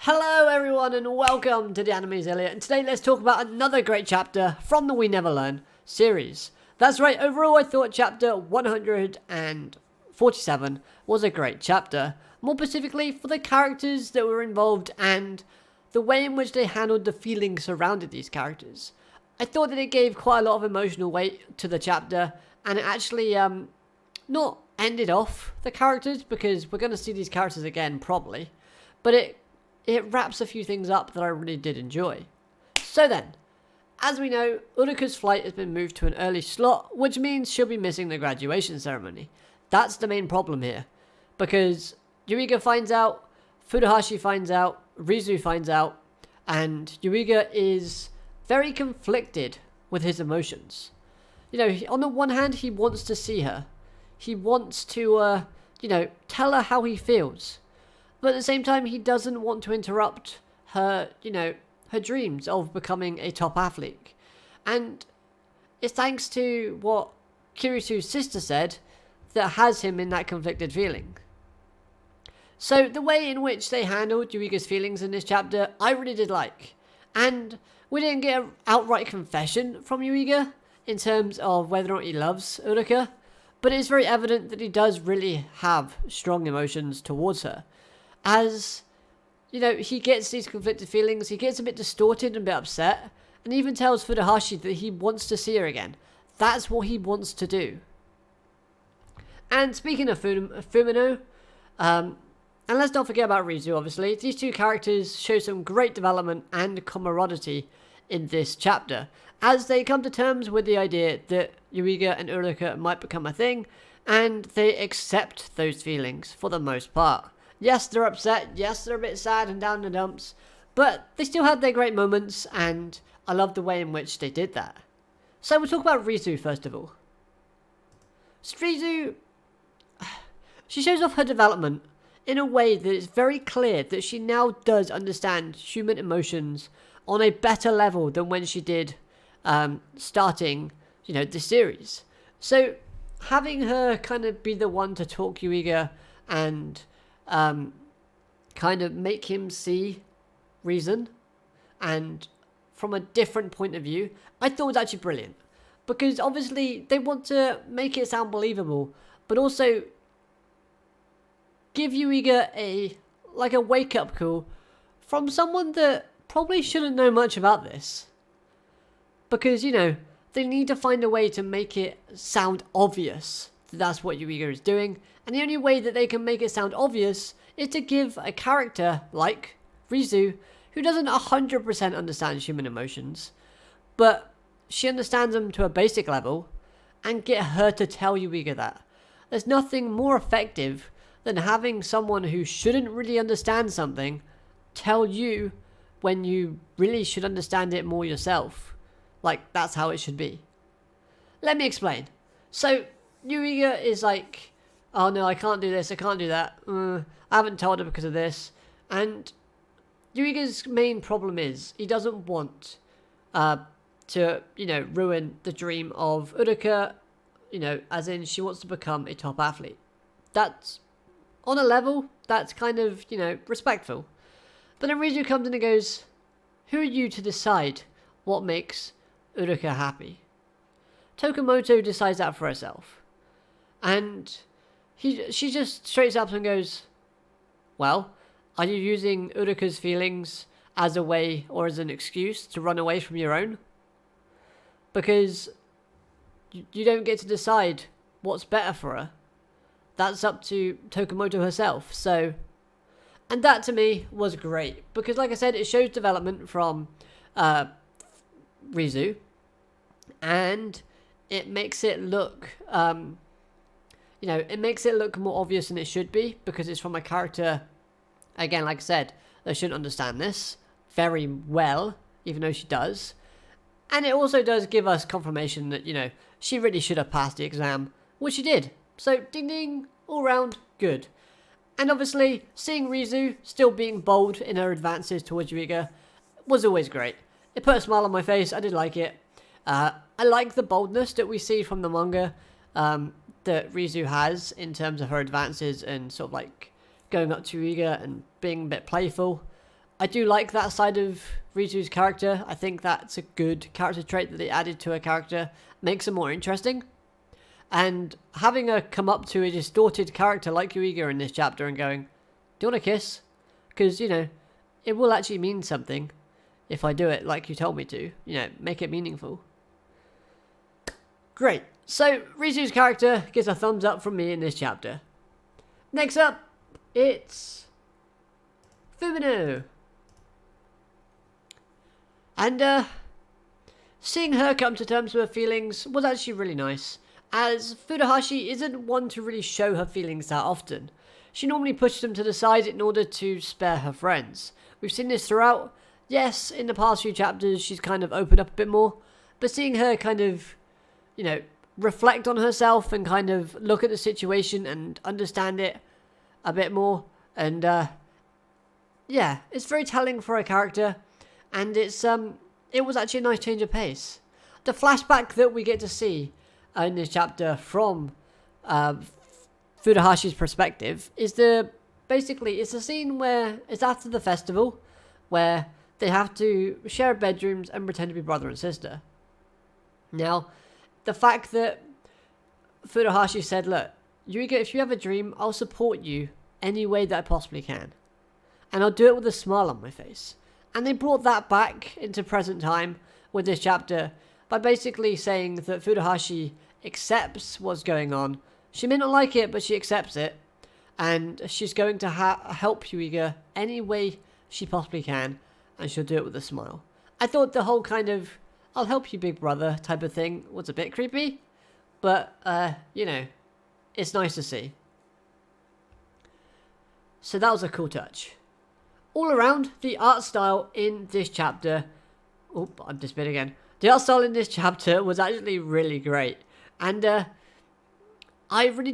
Hello everyone and welcome to the Anime's Elliot, and today let's talk about another great chapter from the We Never Learn series. That's right, overall I thought chapter 147 was a great chapter, more specifically for the characters that were involved and the way in which they handled the feelings surrounding these characters. I thought that it gave quite a lot of emotional weight to the chapter, and it actually not ended off the characters, because we're going to see these characters again probably, but it wraps a few things up that I really did enjoy. So then, as we know, Uraka's flight has been moved to an early slot, which means she'll be missing the graduation ceremony. That's the main problem here, because Yuiga finds out, Furuhashi finds out, Rizu finds out, and Yuiga is very conflicted with his emotions. You know, on the one hand, he wants to see her. He wants to, tell her how he feels. But at the same time, he doesn't want to interrupt her, her dreams of becoming a top athlete. And it's thanks to what Kirisu's sister said that has him in that conflicted feeling. So the way in which they handled Yuiga's feelings in this chapter, I really did like. And we didn't get an outright confession from Yuiga in terms of whether or not he loves Uraka, but it's very evident that he does really have strong emotions towards her. As, he gets these conflicted feelings, he gets a bit distorted and a bit upset, and even tells Furuhashi that he wants to see her again. That's what he wants to do. And speaking of Fumino, and let's not forget about Rizu, obviously, these two characters show some great development and camaraderie in this chapter, as they come to terms with the idea that Yuiga and Uraka might become a thing, and they accept those feelings for the most part. Yes, they're upset. Yes, they're a bit sad and down in the dumps. But they still had their great moments, and I love the way in which they did that. So we'll talk about Rizu first of all. So Rizu, she shows off her development in a way that it's very clear that she now does understand human emotions on a better level than when she did starting, the series. So having her kind of be the one to talk Yuiga and kind of make him see reason and from a different point of view, I thought was actually brilliant, because obviously they want to make it sound believable, but also give Yuiga a wake-up call from someone that probably shouldn't know much about this, because they need to find a way to make it sound obvious that that's what Yuiga is doing. And the only way that they can make it sound obvious is to give a character like Rizu, who doesn't 100% understand human emotions, but she understands them to a basic level, and get her to tell Yuiga that. There's nothing more effective than having someone who shouldn't really understand something tell you when you really should understand it more yourself. Like, that's how it should be. Let me explain. So, Yuiga is like, oh no, I can't do this, I can't do that. I haven't told her because of this. And Yuiga's main problem is he doesn't want to, ruin the dream of Uraka, as in she wants to become a top athlete. That's, on a level, that's kind of, respectful. But then Rizu comes in and goes, who are you to decide what makes Uraka happy? Tokumoto decides that for herself. And she just straights up and goes, well, are you using Uraka's feelings as a way or as an excuse to run away from your own? Because you don't get to decide what's better for her. That's up to Tokumoto herself. So, and that to me was great, because like I said, it shows development from Rizu, and it makes it look it makes it look more obvious than it should be, because it's from a character, again, like I said, that shouldn't understand this very well, even though she does. And it also does give us confirmation that, she really should have passed the exam, which she did. So, ding ding, all round, good. And obviously, seeing Rizu still being bold in her advances towards Yuiga was always great. It put a smile on my face, I did like it. I like the boldness that we see from the manga, that Rizu has in terms of her advances and sort of like going up to Yuiga and being a bit playful. I do like that side of Rizu's character. I think that's a good character trait that they added to a character. Makes her more interesting. And having her come up to a distorted character like Yuiga in this chapter and going, do you want a kiss? Because, you know, it will actually mean something if I do it like you told me to. You know, make it meaningful. Great. So, Rizu's character gets a thumbs up from me in this chapter. Next up, it's Fumino. And, seeing her come to terms with her feelings was actually really nice, as Furuhashi isn't one to really show her feelings that often. She normally pushes them to the side in order to spare her friends. We've seen this throughout. Yes, in the past few chapters she's kind of opened up a bit more, but seeing her kind of, you know, reflect on herself and kind of look at the situation and understand it a bit more, and yeah, it's very telling for her character, and it was actually a nice change of pace. The flashback that we get to see in this chapter from Furuhashi's perspective is basically it's a scene where it's after the festival where they have to share bedrooms and pretend to be brother and sister. Now, the fact that Furuhashi said, look, Yuiga, if you have a dream, I'll support you any way that I possibly can. And I'll do it with a smile on my face. And they brought that back into present time with this chapter by basically saying that Furuhashi accepts what's going on. She may not like it, but she accepts it. And she's going to help Yuiga any way she possibly can. And she'll do it with a smile. I thought the whole kind of, I'll help you, big brother type of thing was a bit creepy. But, you know, it's nice to see. So that was a cool touch. All around, the art style in this chapter... Oh, I'm just bit again. The art style in this chapter was actually really great. And it really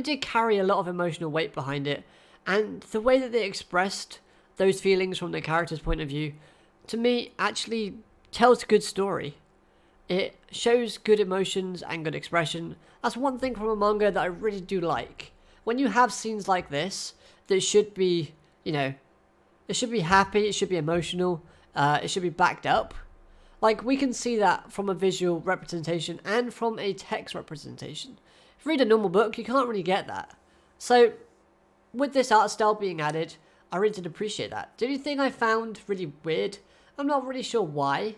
did carry a lot of emotional weight behind it. And the way that they expressed those feelings from the character's point of view, to me, actually tells a good story. It shows good emotions and good expression. That's one thing from a manga that I really do like. When you have scenes like this, that should be, you know, it should be happy, it should be emotional, it should be backed up. Like, we can see that from a visual representation and from a text representation. If you read a normal book, you can't really get that. So, with this art style being added, I really did appreciate that. The only thing I found really weird, I'm not really sure why,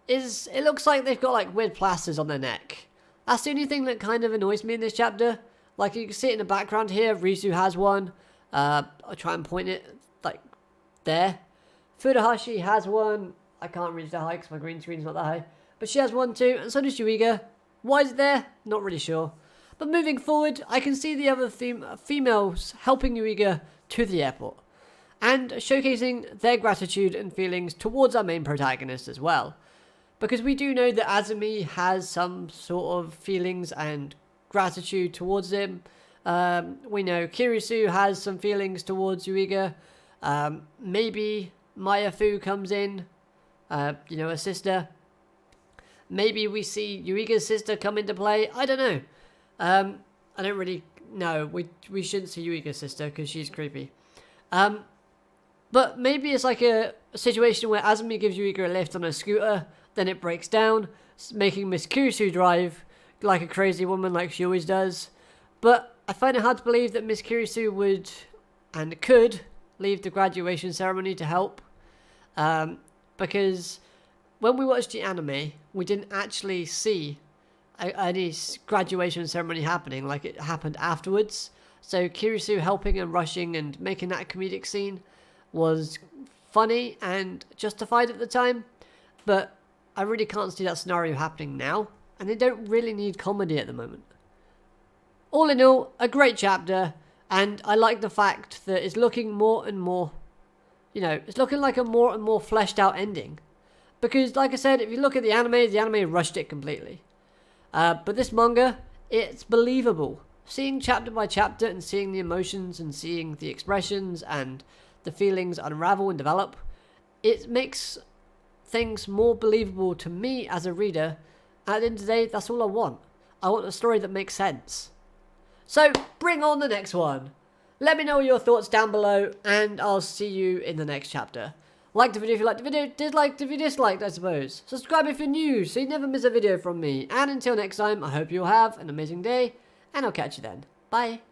is it looks like they've got like weird plasters on their neck. That's the only thing that kind of annoys me in this chapter. Like, you can see it in the background here, Rizu has one. I'll try and point it like there. Furuhashi has one. I can't reach that high because my green screen's not that high. But she has one too, and so does Yuiga. Why is it there? Not really sure. But moving forward, I can see the other females helping Yuiga to the airport. And showcasing their gratitude and feelings towards our main protagonist as well. Because we do know that Azumi has some sort of feelings and gratitude towards him. We know Kirisu has some feelings towards Yuiga. Maybe Mayafu comes in, you know, a sister. Maybe we see Yuiga's sister come into play. I don't know. I don't really know. We shouldn't see Yuiga's sister because she's creepy. But maybe it's like a situation where Azumi gives Yuiga a lift on a scooter, then it breaks down, making Miss Kirisu drive like a crazy woman like she always does. But I find it hard to believe that Miss Kirisu would and could leave the graduation ceremony to help. Because when we watched the anime, we didn't actually see any graduation ceremony happening, like it happened afterwards. So Kirisu helping and rushing and making that comedic scene was funny and justified at the time. But I really can't see that scenario happening now. And they don't really need comedy at the moment. All in all, a great chapter. And I like the fact that it's looking more and more, you know, it's looking like a more and more fleshed out ending. Because, like I said, if you look at the anime rushed it completely. But this manga, it's believable. Seeing chapter by chapter and seeing the emotions and seeing the expressions and the feelings unravel and develop, it makes things more believable to me as a reader. At the end of the day, that's all I want. I want a story that makes sense. So, bring on the next one. Let me know your thoughts down below, and I'll see you in the next chapter. Like the video if you liked the video, dislike if you disliked, I suppose. Subscribe if you're new, so you never miss a video from me. And until next time, I hope you'll have an amazing day, and I'll catch you then. Bye.